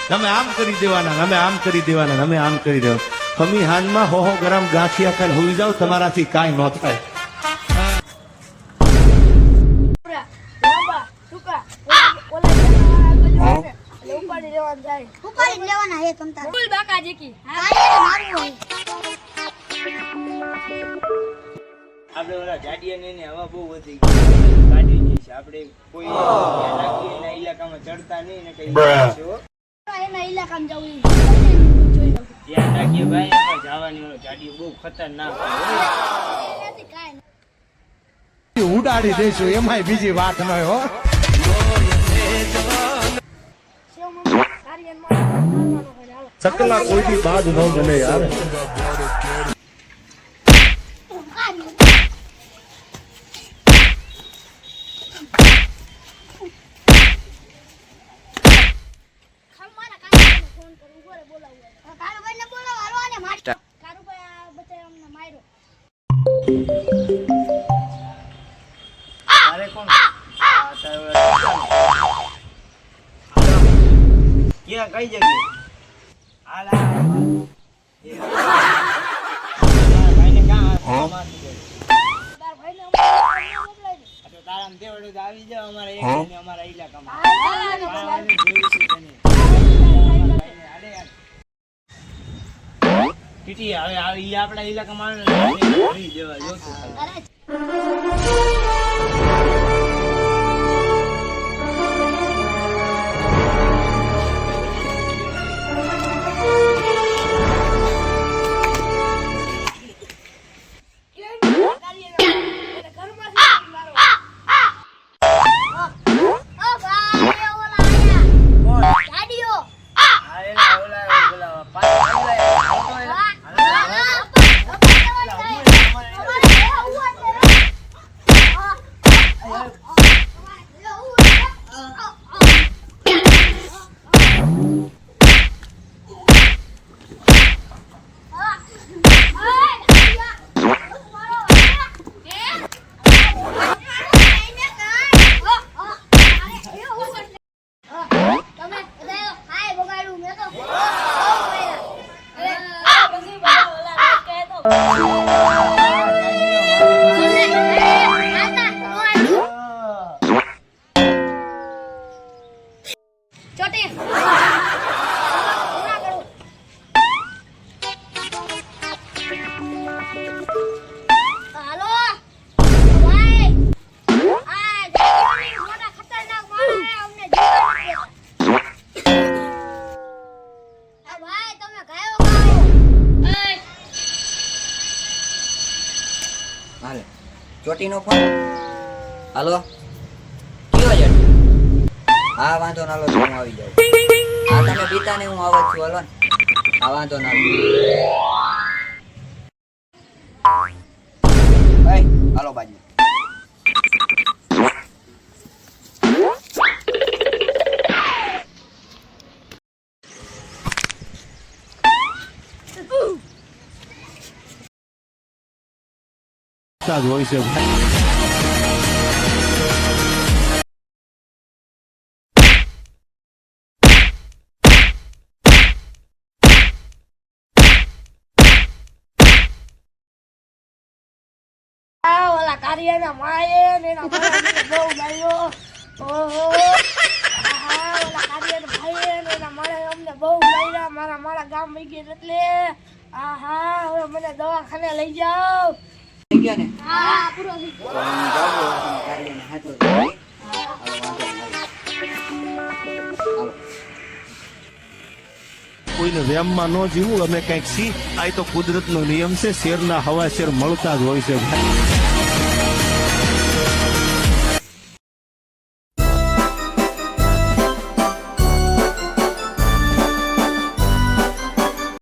તમે આમ કરી દેવાના, અમે આમ કરી દેવાના, અમે આમ કરી દેવાના. તમે હાનમાં હો ગ્રામ ગાંઠિયા ખાઈને હોઈ જાવ, તમારાથી કાંઈ ન થાય. આપણે ઓલા ગાડીયા ને હવા બહુ વધી ગઈ ગાડી ગઈ છે. આપણે કોઈ એના ઇલાકામાં ચડતા નહીં ને કઈ એના ઇલાકામાં જવું ધ્યાન રાખીએ ભાઈ. એમાં જવાની ઓલો ગાડીઓ બહુ ખતરનાક ઉડાડી દઈશું, એમાંય બીજી વાત ન હો. ચકલા કોઈથી બાદ ન બને યાર. અરે કોણ ક્યાં કઈ જગ્યાએ આલા ભાઈને ક્યાં તારામ દેવડે આવી જાવ અમારા ઇલાકામાં. ટીટી હવે આપણા ઇલાકામાં દેવા જોતું. ચોટીનો ફોન. હાલો કયો છે? હા વાંધો ના લો, હું આવી જાઉં. હા તમે બીતા ને હું આવું છું. હાલો ને. હા વાંધો ના લો. હાલો બાજુ. હોય છે ભાઈ. ઓલા કાર્યના માએ ને એના બહુ માર્યો. ઓહો ઓલા કાર્યના ભાઈએ ને એના માળે અમને બહુ માર્યા. મારા ગામ વઈ ગયા એટલે આહા હવે મને દવાખાને લઈ જાઓ. થઈ ગયો ને? હા પૂરો થઈ ગયો. કોઈને વેમમાં ન જીવું, અમે કઈક સી. આ તો કુદરતનો નિયમ છે. શેરના હવા શેર મળતા જ હોય છે ભાઈ.